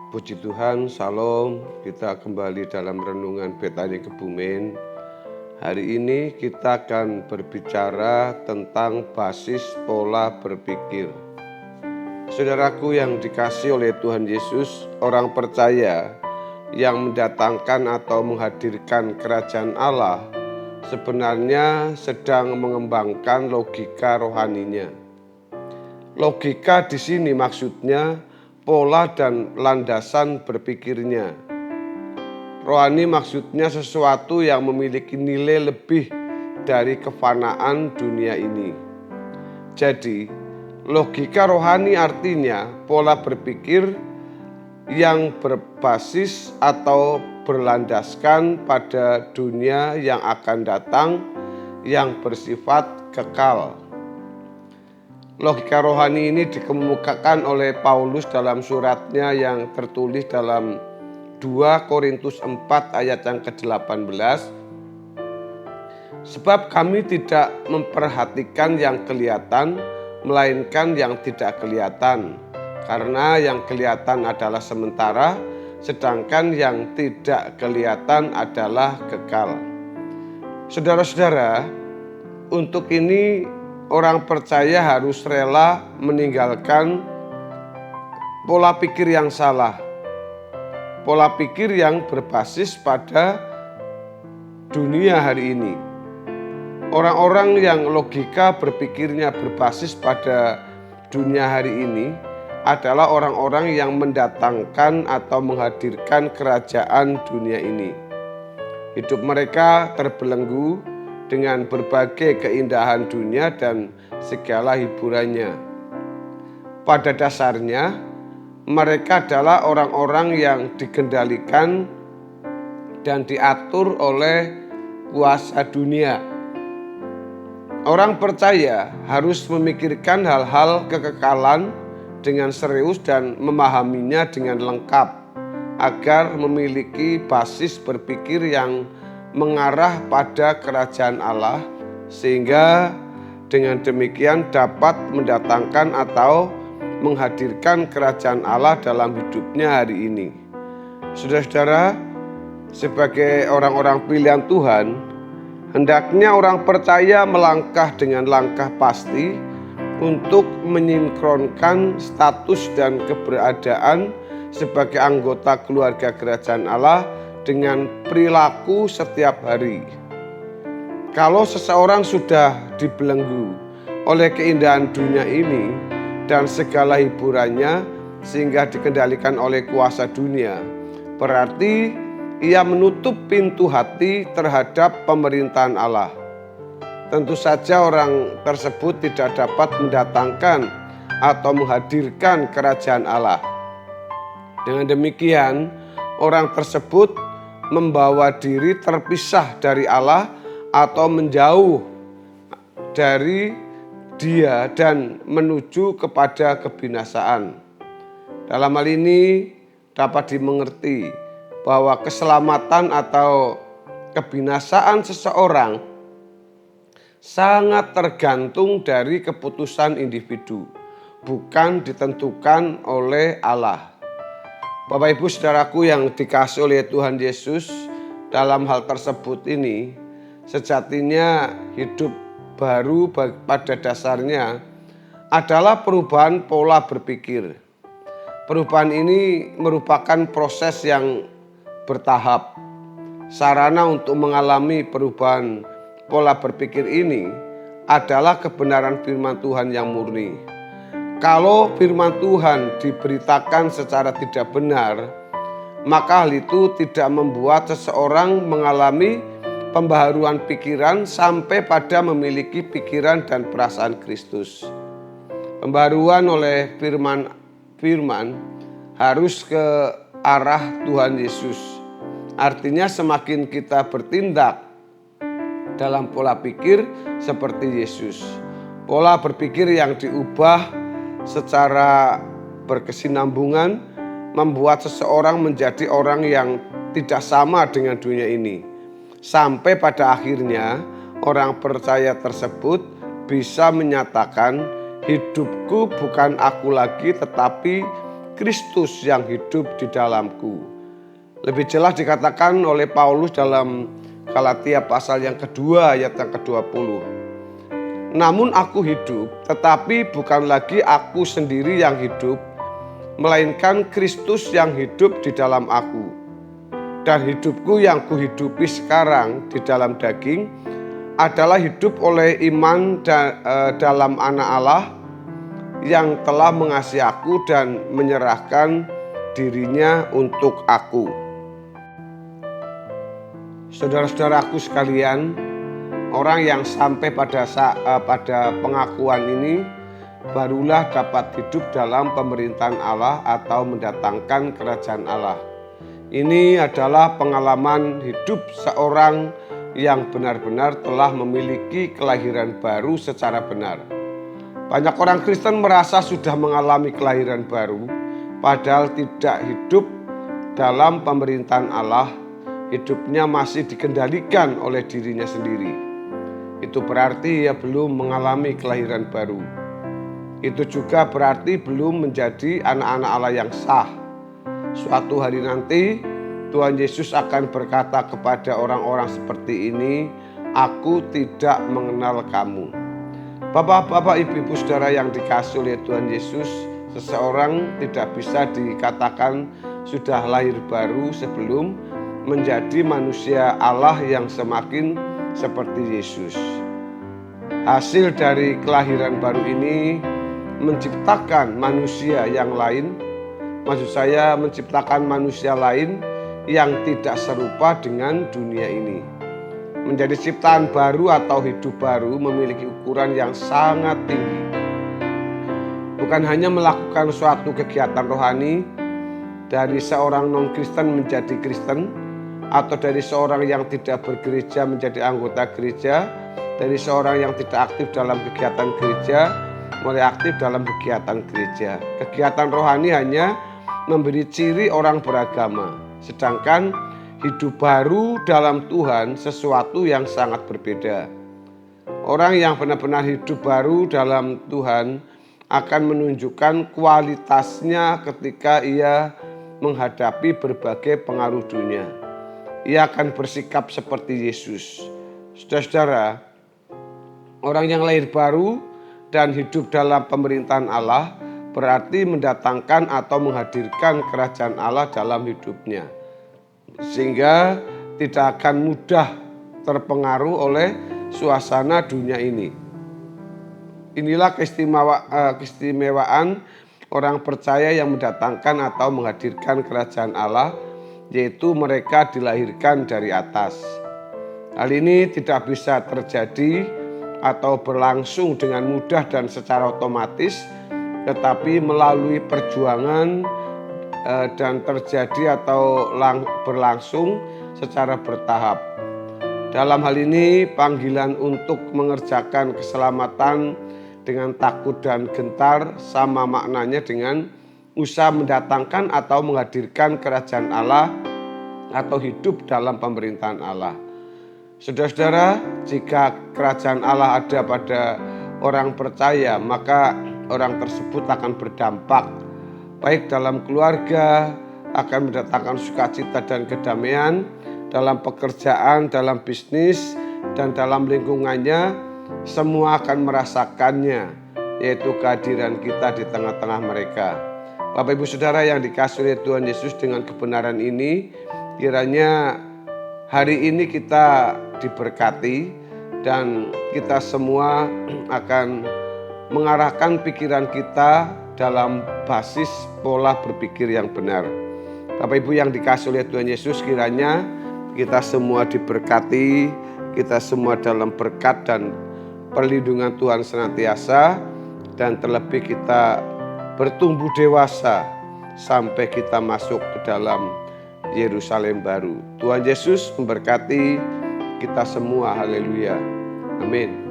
Puji Tuhan, Salam. Kita kembali dalam renungan Betani Kebumen. Hari ini kita akan berbicara tentang basis pola berpikir. Saudaraku yang dikasihi oleh Tuhan Yesus, orang percaya yang mendatangkan atau menghadirkan kerajaan Allah sebenarnya sedang mengembangkan logika rohaninya. Logika di sini maksudnya pola dan landasan berpikirnya. Rohani maksudnya sesuatu yang memiliki nilai lebih dari kefanaan dunia ini. Jadi, logika rohani artinya pola berpikir yang berbasis atau berlandaskan pada dunia yang akan datang yang bersifat kekal. Logika rohani ini dikemukakan oleh Paulus dalam suratnya yang tertulis dalam 2 Korintus 4 ayat yang ke-18. Sebab kami tidak memperhatikan yang kelihatan, melainkan yang tidak kelihatan. Karena yang kelihatan adalah sementara, sedangkan yang tidak kelihatan adalah kekal. Saudara-saudara, untuk ini orang percaya harus rela meninggalkan pola pikir yang salah, pola pikir yang berbasis pada dunia hari ini. Orang-orang yang logika berpikirnya berbasis pada dunia hari ini adalah orang-orang yang mendatangkan atau menghadirkan kerajaan dunia ini. Hidup mereka terbelenggu dengan berbagai keindahan dunia dan segala hiburannya. Pada dasarnya, mereka adalah orang-orang yang dikendalikan dan diatur oleh kuasa dunia. Orang percaya harus memikirkan hal-hal kekekalan dengan serius dan memahaminya dengan lengkap agar memiliki basis berpikir yang mengarah pada kerajaan Allah, sehingga dengan demikian dapat mendatangkan atau menghadirkan kerajaan Allah dalam hidupnya hari ini. Saudara-saudara, sebagai orang-orang pilihan Tuhan, hendaknya orang percaya melangkah dengan langkah pasti untuk menyinkronkan status dan keberadaan sebagai anggota keluarga kerajaan Allah dengan perilaku setiap hari. Kalau seseorang sudah dibelenggu oleh keindahan dunia ini dan segala hiburannya sehingga dikendalikan oleh kuasa dunia, berarti ia menutup pintu hati terhadap pemerintahan Allah. Tentu saja orang tersebut tidak dapat mendatangkan atau menghadirkan kerajaan Allah. Dengan demikian, orang tersebut membawa diri terpisah dari Allah atau menjauh dari Dia dan menuju kepada kebinasaan. Dalam hal ini dapat dimengerti bahwa keselamatan atau kebinasaan seseorang sangat tergantung dari keputusan individu, bukan ditentukan oleh Allah. Bapak Ibu Saudaraku yang dikasihi oleh Tuhan Yesus, dalam hal tersebut ini sejatinya hidup baru pada dasarnya adalah perubahan pola berpikir. Perubahan ini merupakan proses yang bertahap. Sarana untuk mengalami perubahan pola berpikir ini adalah kebenaran firman Tuhan yang murni. Kalau firman Tuhan diberitakan secara tidak benar, maka hal itu tidak membuat seseorang mengalami pembaharuan pikiran sampai pada memiliki pikiran dan perasaan Kristus. Pembaharuan oleh firman harus ke arah Tuhan Yesus. Artinya semakin kita bertindak dalam pola pikir seperti Yesus, pola berpikir yang diubah secara berkesinambungan membuat seseorang menjadi orang yang tidak sama dengan dunia ini. Sampai pada akhirnya orang percaya tersebut bisa menyatakan, hidupku bukan aku lagi tetapi Kristus yang hidup di dalamku. Lebih jelas dikatakan oleh Paulus dalam Galatia pasal yang kedua ayat yang ke-20. Namun aku hidup, tetapi bukan lagi aku sendiri yang hidup, melainkan Kristus yang hidup di dalam aku. Dan hidupku yang kuhidupi sekarang di dalam daging adalah hidup oleh iman dalam Anak Allah yang telah mengasihi aku dan menyerahkan dirinya untuk aku. Saudara-saudaraku sekalian, orang yang sampai pada pengakuan ini barulah dapat hidup dalam pemerintahan Allah atau mendatangkan kerajaan Allah. Ini adalah pengalaman hidup seorang yang benar-benar telah memiliki kelahiran baru secara benar. Banyak orang Kristen merasa sudah mengalami kelahiran baru, padahal tidak hidup dalam pemerintahan Allah. Hidupnya masih dikendalikan oleh dirinya sendiri. Itu berarti ia belum mengalami kelahiran baru. Itu juga berarti belum menjadi anak-anak Allah yang sah. Suatu hari nanti Tuhan Yesus akan berkata kepada orang-orang seperti ini, "Aku tidak mengenal kamu." Bapak-bapak, ibu-ibu, saudara yang dikasihi oleh Tuhan Yesus, seseorang tidak bisa dikatakan sudah lahir baru sebelum menjadi manusia Allah yang semakin seperti Yesus. Hasil dari kelahiran baru ini menciptakan manusia yang lain, maksud saya menciptakan manusia lain yang tidak serupa dengan dunia ini. Menjadi ciptaan baru atau hidup baru memiliki ukuran yang sangat tinggi. Bukan hanya melakukan suatu kegiatan rohani dari seorang non-Kristen menjadi Kristen, atau dari seorang yang tidak bergereja menjadi anggota gereja, dari seorang yang tidak aktif dalam kegiatan gereja mulai aktif dalam kegiatan gereja. Kegiatan rohani hanya memberi ciri orang beragama. Sedangkan hidup baru dalam Tuhan sesuatu yang sangat berbeda. Orang yang benar-benar hidup baru dalam Tuhan akan menunjukkan kualitasnya ketika ia menghadapi berbagai pengaruh dunia. Ia akan bersikap seperti Yesus. Saudara-saudara, orang yang lahir baru dan hidup dalam pemerintahan Allah berarti mendatangkan atau menghadirkan kerajaan Allah dalam hidupnya. Sehingga tidak akan mudah terpengaruh oleh suasana dunia ini. Inilah keistimewaan orang percaya yang mendatangkan atau menghadirkan kerajaan Allah, yaitu mereka dilahirkan dari atas. Hal ini tidak bisa terjadi atau berlangsung dengan mudah dan secara otomatis, tetapi melalui perjuangan dan terjadi atau berlangsung secara bertahap. Dalam hal ini, panggilan untuk mengerjakan keselamatan dengan takut dan gentar sama maknanya dengan usaha mendatangkan atau menghadirkan kerajaan Allah atau hidup dalam pemerintahan Allah. Saudara-saudara, jika kerajaan Allah ada pada orang percaya, maka orang tersebut akan berdampak baik dalam keluarga, akan mendatangkan sukacita dan kedamaian, dalam pekerjaan, dalam bisnis, dan dalam lingkungannya. Semua akan merasakannya, yaitu kehadiran kita di tengah-tengah mereka. Bapak, Ibu, Saudara yang dikasihi oleh Tuhan Yesus, dengan kebenaran ini kiranya hari ini kita diberkati dan kita semua akan mengarahkan pikiran kita dalam basis pola berpikir yang benar. Bapak Ibu yang dikasihi oleh Tuhan Yesus, kiranya kita semua diberkati, kita semua dalam berkat dan perlindungan Tuhan senantiasa, dan terlebih kita bertumbuh dewasa sampai kita masuk ke dalam Yerusalem baru. Tuhan Yesus memberkati kita semua. Haleluya. Amin.